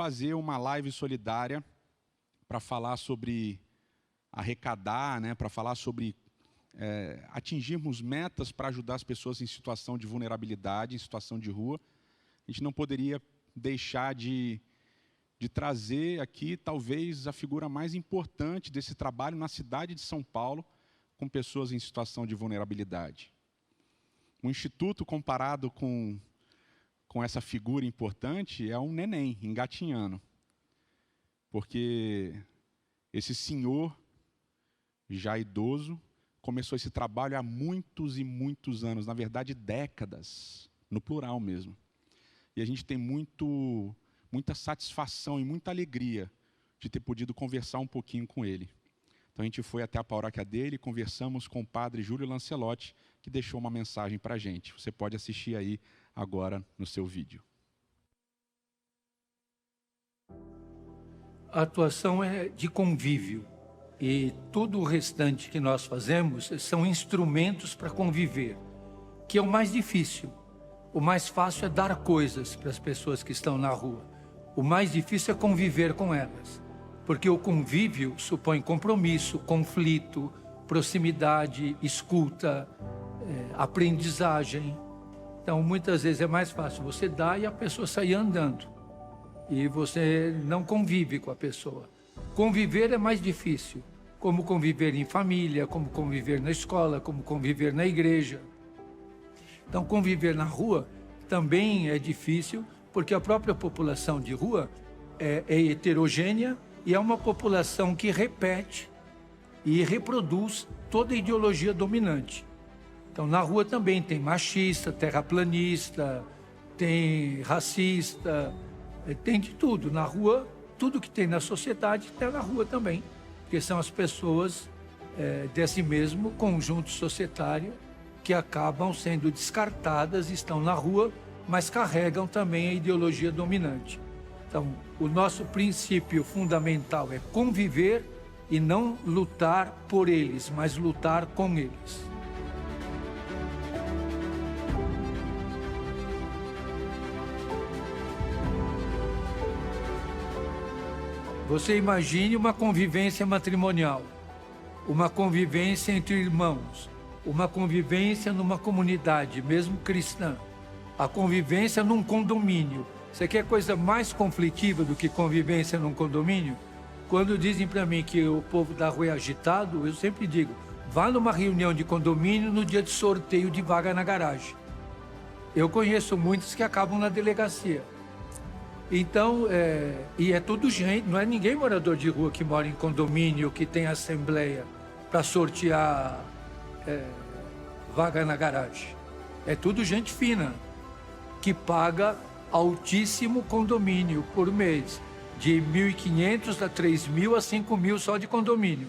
fazer uma live solidária para falar sobre arrecadar, né, para falar sobre atingirmos metas para ajudar as pessoas em situação de vulnerabilidade, em situação de rua. A gente não poderia deixar de trazer aqui, talvez, a figura mais importante desse trabalho na cidade de São Paulo, com pessoas em situação de vulnerabilidade. O Instituto, comparado com essa figura importante, é um neném, engatinhando. Porque esse senhor, já idoso, começou esse trabalho há muitos e muitos anos, na verdade, décadas, no plural mesmo. E a gente tem muita satisfação e muita alegria de ter podido conversar um pouquinho com ele. Então a gente foi até a paróquia dele, conversamos com o padre Júlio Lancelotti, que deixou uma mensagem para a gente. Você pode assistir aí agora no seu vídeo. A atuação é de convívio e tudo o restante que nós fazemos são instrumentos para conviver, que é o mais difícil. O mais fácil é dar coisas para as pessoas que estão na rua. O mais difícil é conviver com elas, porque o convívio supõe compromisso, conflito, proximidade, escuta, aprendizagem. Então, muitas vezes é mais fácil você dar e a pessoa sair andando. E você não convive com a pessoa. Conviver é mais difícil, como conviver em família, como conviver na escola, como conviver na igreja. Então, conviver na rua também é difícil, porque a própria população de rua é heterogênea e é uma população que repete e reproduz toda a ideologia dominante. Então, na rua também tem machista, terraplanista, tem racista, tem de tudo. Na rua, tudo que tem na sociedade está na rua também, porque são as pessoas desse mesmo conjunto societário que acabam sendo descartadas, estão na rua, mas carregam também a ideologia dominante. Então, o nosso princípio fundamental é conviver e não lutar por eles, mas lutar com eles. Você imagine uma convivência matrimonial, uma convivência entre irmãos, uma convivência numa comunidade, mesmo cristã, a convivência num condomínio. Você quer coisa mais conflitiva do que convivência num condomínio? Quando dizem para mim que o povo da rua é agitado, eu sempre digo, vá numa reunião de condomínio no dia de sorteio de vaga na garagem. Eu conheço muitos que acabam na delegacia. Então, e é tudo gente, não é ninguém morador de rua que mora em condomínio, que tem assembleia para sortear vaga na garagem. É tudo gente fina, que paga altíssimo condomínio por mês, de 1.500 a 3.000 a 5.000 só de condomínio.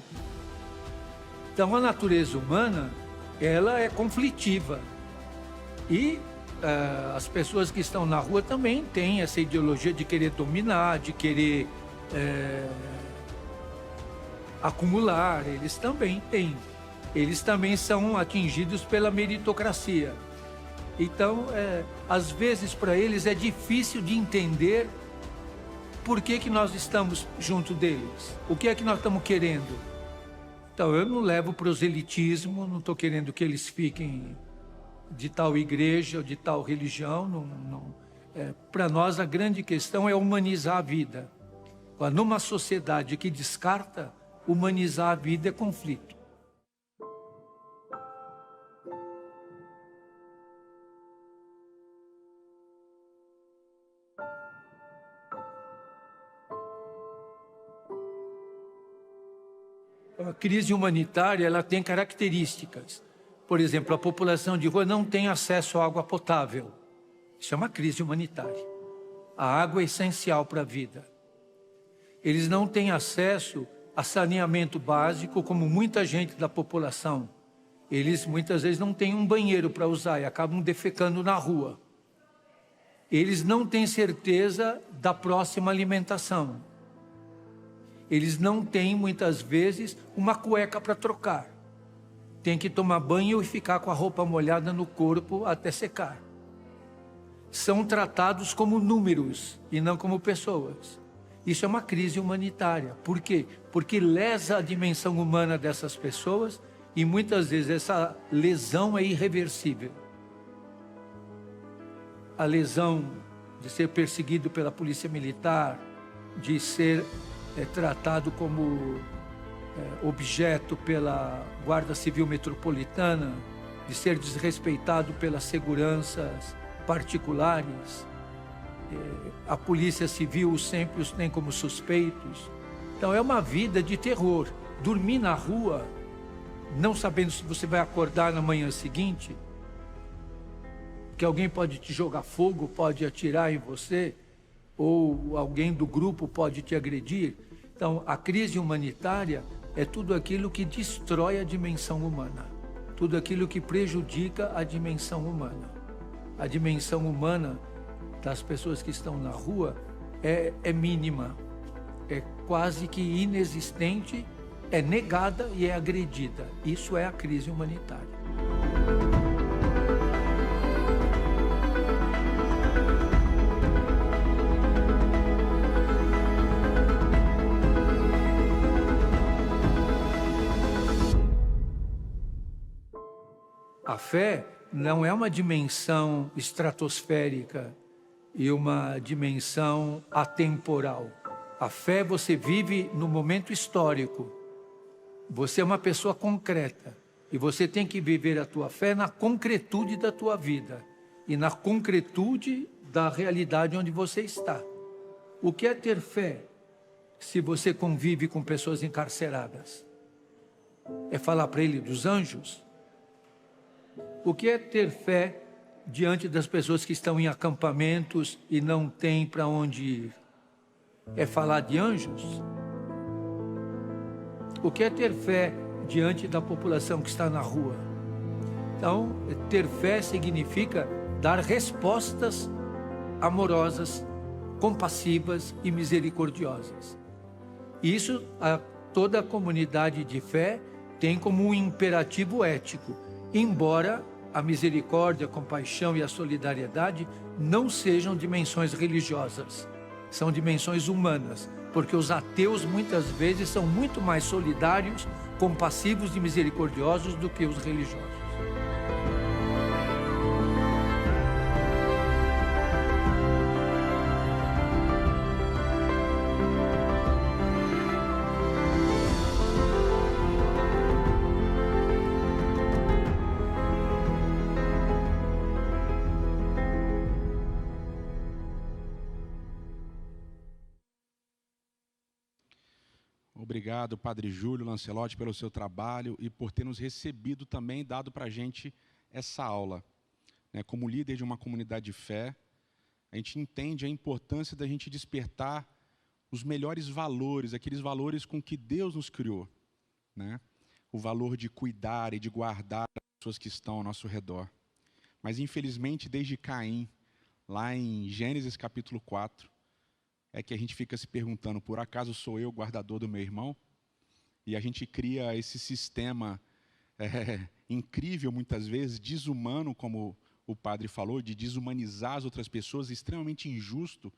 Então, a natureza humana, ela é conflitiva. E as pessoas que estão na rua também têm essa ideologia de querer dominar, de querer acumular, eles também têm. Eles também são atingidos pela meritocracia. Então, às vezes para eles é difícil de entender por que nós estamos junto deles, o que é que nós estamos querendo. Então, eu não levo proselitismo, não estou querendo que eles fiquem de tal igreja ou de tal religião. Para nós, a grande questão é humanizar a vida. Numa sociedade que descarta, humanizar a vida é conflito. A crise humanitária, ela tem características. Por exemplo, a população de rua não tem acesso à água potável. Isso é uma crise humanitária. A água é essencial para a vida. Eles não têm acesso a saneamento básico, como muita gente da população. Eles muitas vezes não têm um banheiro para usar e acabam defecando na rua. Eles não têm certeza da próxima alimentação. Eles não têm, muitas vezes, uma cueca para trocar. Tem que tomar banho e ficar com a roupa molhada no corpo até secar. são tratados como números e não como pessoas. Isso é uma crise humanitária. Por quê? Porque lesa a dimensão humana dessas pessoas e muitas vezes essa lesão é irreversível. A lesão de ser perseguido pela polícia militar, de ser tratado como objeto pela Guarda Civil Metropolitana, de ser desrespeitado pelas seguranças particulares. A Polícia Civil sempre os tem como suspeitos. Então é uma vida de terror. Dormir na rua, não sabendo se você vai acordar na manhã seguinte, que alguém pode te jogar fogo, pode atirar em você, ou alguém do grupo pode te agredir. Então, a crise humanitária é tudo aquilo que destrói a dimensão humana, tudo aquilo que prejudica a dimensão humana. A dimensão humana das pessoas que estão na rua é mínima, é quase que inexistente, é negada e é agredida. Isso é a crise humanitária. A fé não é uma dimensão estratosférica e uma dimensão atemporal. A fé você vive no momento histórico. Você é uma pessoa concreta e você tem que viver a tua fé na concretude da tua vida e na concretude da realidade onde você está. O que é ter fé se você convive com pessoas encarceradas? É falar para ele dos anjos? O que é ter fé diante das pessoas que estão em acampamentos e não têm para onde ir? É falar de anjos? O que é ter fé diante da população que está na rua? Então, ter fé significa dar respostas amorosas, compassivas e misericordiosas. Isso toda a comunidade de fé tem como um imperativo ético, embora a misericórdia, a compaixão e a solidariedade não sejam dimensões religiosas, são dimensões humanas, porque os ateus muitas vezes são muito mais solidários, compassivos e misericordiosos do que os religiosos. Obrigado, Padre Júlio Lancelotti, pelo seu trabalho e por ter nos recebido também, dado para a gente essa aula. Como líder de uma comunidade de fé, a gente entende a importância da gente despertar os melhores valores, aqueles valores com que Deus nos criou. O valor de cuidar e de guardar as pessoas que estão ao nosso redor. Mas, infelizmente, desde Caim, lá em Gênesis capítulo 4, é que a gente fica se perguntando, por acaso sou eu o guardador do meu irmão? E a gente cria esse sistema incrível, muitas vezes, desumano, como o padre falou, de desumanizar as outras pessoas, extremamente injusto,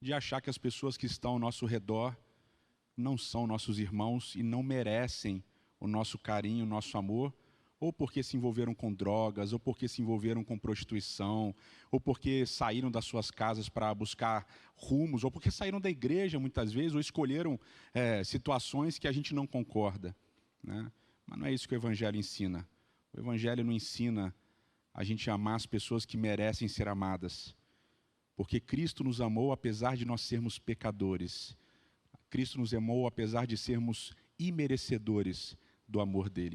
de achar que as pessoas que estão ao nosso redor não são nossos irmãos e não merecem o nosso carinho, o nosso amor, ou porque se envolveram com drogas, ou porque se envolveram com prostituição, ou porque saíram das suas casas para buscar rumos, ou porque saíram da igreja muitas vezes, ou escolheram situações que a gente não concorda. Mas não é isso que o Evangelho ensina. O Evangelho não ensina a gente amar as pessoas que merecem ser amadas, porque Cristo nos amou apesar de nós sermos pecadores. Cristo nos amou apesar de sermos imerecedores do amor dele.